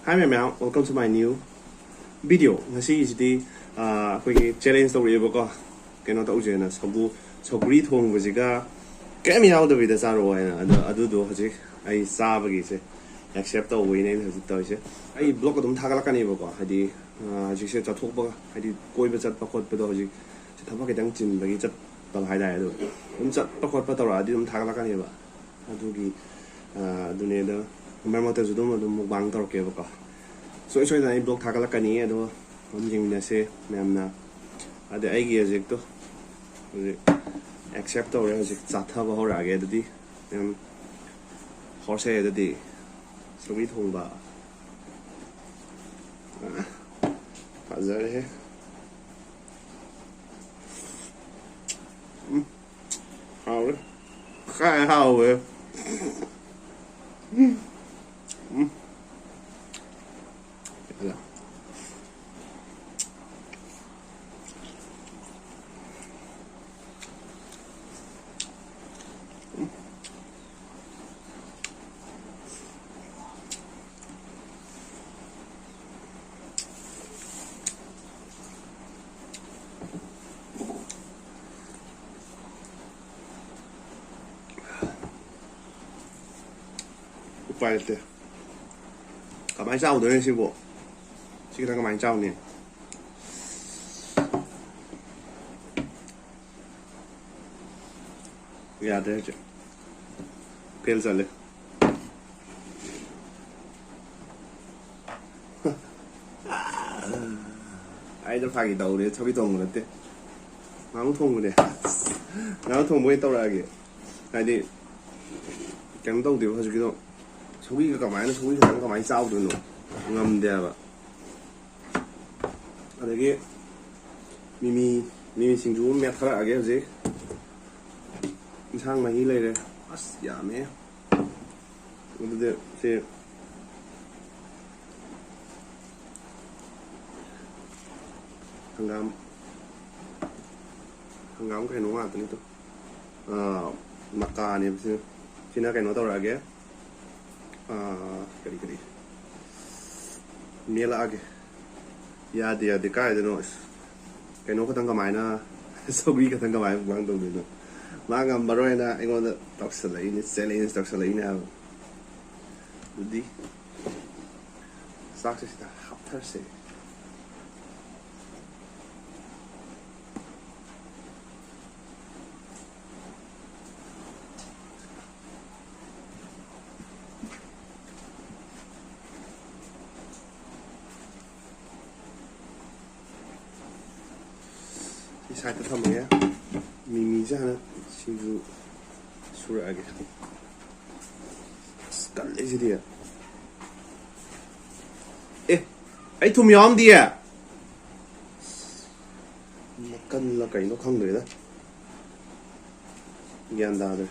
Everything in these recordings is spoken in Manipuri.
Hi ma'am, welcome to my new video. Ngasi isidi akhoi challenge tawriba ko keno tawjena sogri thongbajiga kem yaudabida charo haina adudo hojik ai sabagi se accept tawine hojik tawise ai blog adum thagalakani ba ko hadi hojik se chathokba hadi koiba chatpa khotpa do hojik thaba kedang chinbagi chat tal haida adu chatpa khotpa tawra adi dum thagalakani ba adugi dune da memang terjudum adum bang tor ke ba so so na blog thagalakani ado homjing se memna ade ai gi ajek to accept to ajek chatha ba hor age dadi mem horse dadi sobi thongba azar he how khai how phải thế cả máy rau đấy sư bộ chỉ cái máy rau này ya đấy chứ pel rồi ai đâu phải cái đầu đấy cho cái đồng rồi thế nó thông rồi đấy nó thông mới tao ra kìa cái đi cái đầu điều hay cái đó 소고기가 가만히 소고기가 가만히 싸우더노 ngâm 되게 미미 싱주 메타라게 하지 인상 많이 레래 아스 야매 근데 제 한감 cái nó mà tụi nó mặc cả này xin cái nó tao ra cái kari mela age ya de kai de no cái nó khotang kamai na sobi khotang kamai bang dong de no ma ngam baroi na ingon da toxalai ni selling toxalai na di success da haptar se sai ta thầm nhé mì ra nữa xin chú sura cái cắn lấy gì đi à ê ấy thùng nhóm đi à một cân là cái nó không được đó gian đà rồi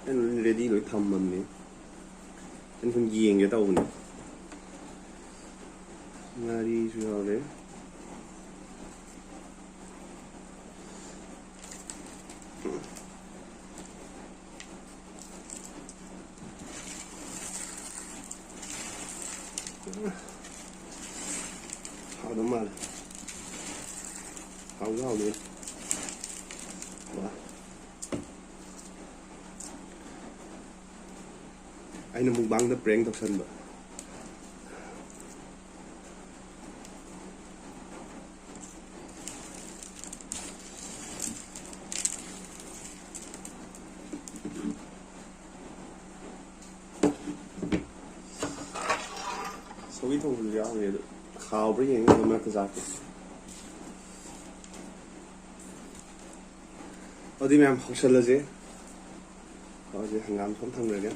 anh ready rồi thầm mình nè anh không giềng cái tàu nè Ngari sudah oleh. Hào lắm mà. Hào đi. Anh muốn băng the prank thật sân mà. 소위 통을 야해도 가업을 얘는 얼마나 그 자기 어디 면 혹시라지 어제 한감 손탕 되게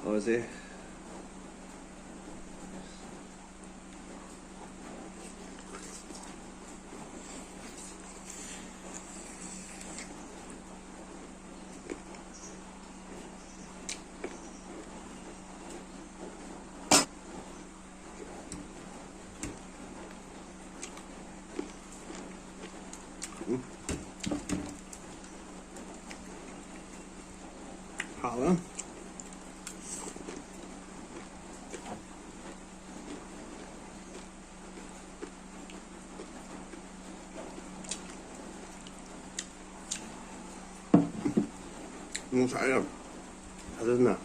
어제 응? 好了。用啥呀？还是呢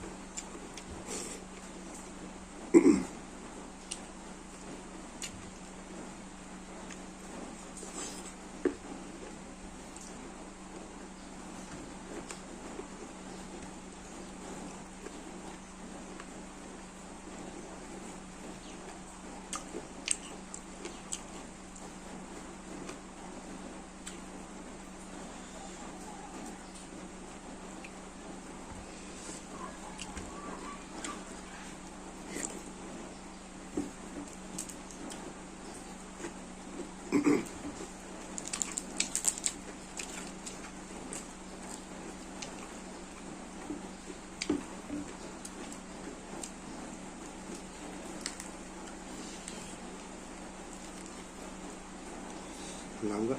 ？2个。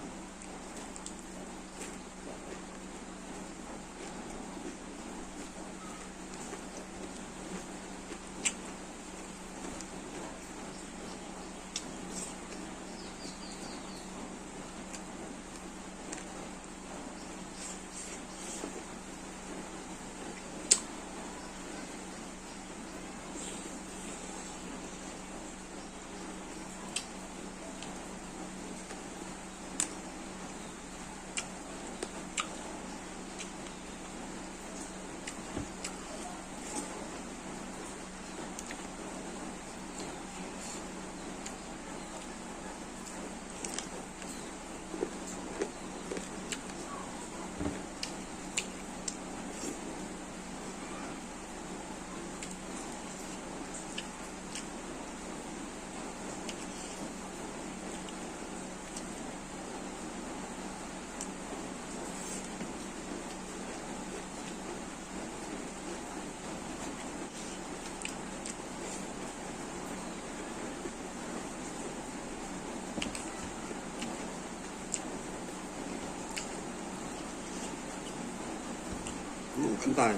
很大呀。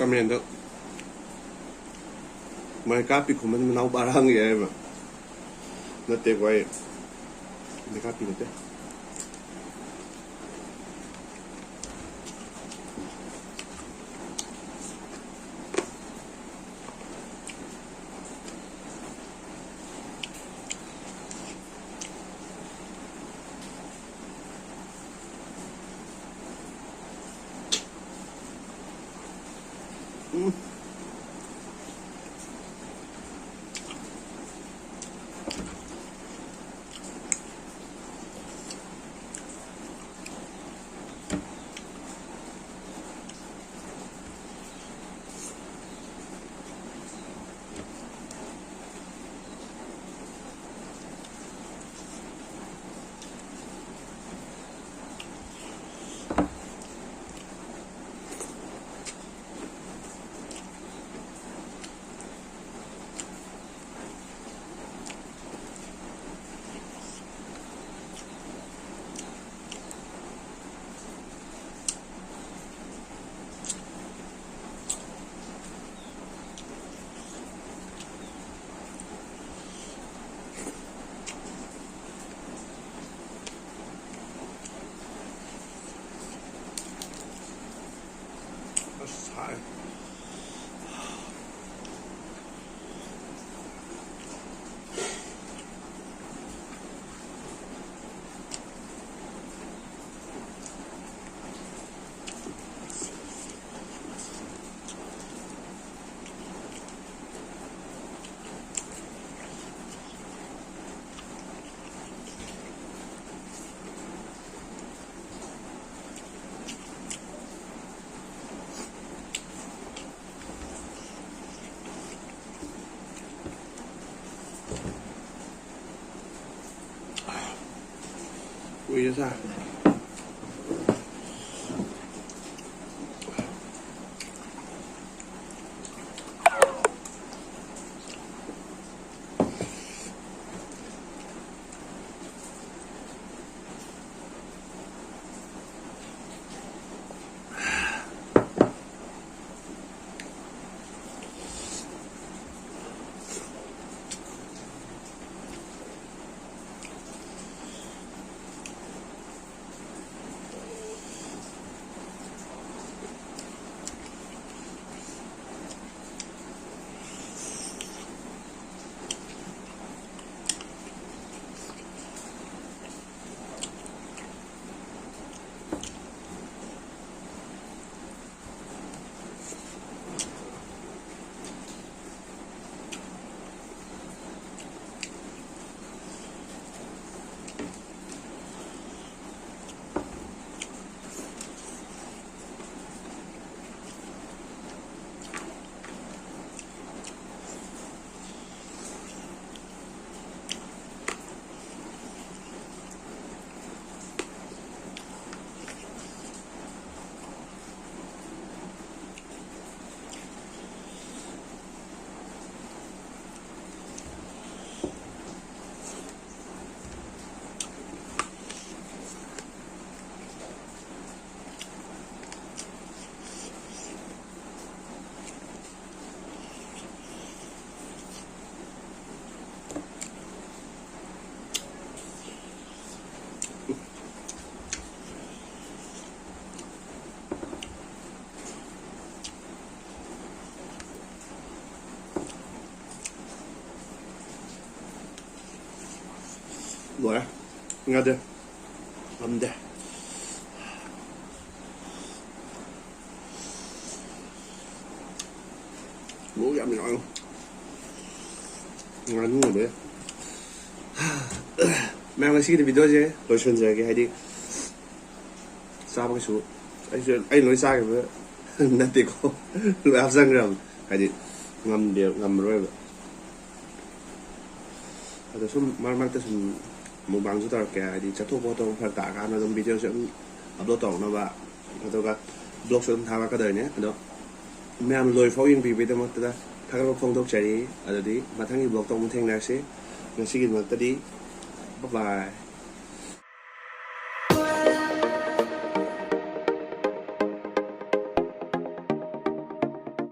Caminhando. Mereka pi kuman menau barang ya mah. Nate guai. Mereka pi nate. That's high. Ui ra. 뭐야? 인가들 안돼. 뭐 얌이 나요. ăn ngủ đấy. Mang cái video chứ tôi xuân giờ cái hay đi sao cái số anh nói sai cái nãy thì có loại áp răng rồi hay đi ngầm rồi ada sum mal ta sum mo bang ju tar ka di chato bo tong phar ta ka na dom video sem upload tong na ba to ka blog sem tha ka đời nhé đó mem loi phau yin bi bi ta ma ta ta ka phong dok chai ada di ma thang ni blog tong theng na se na sigin ma ta di bye bye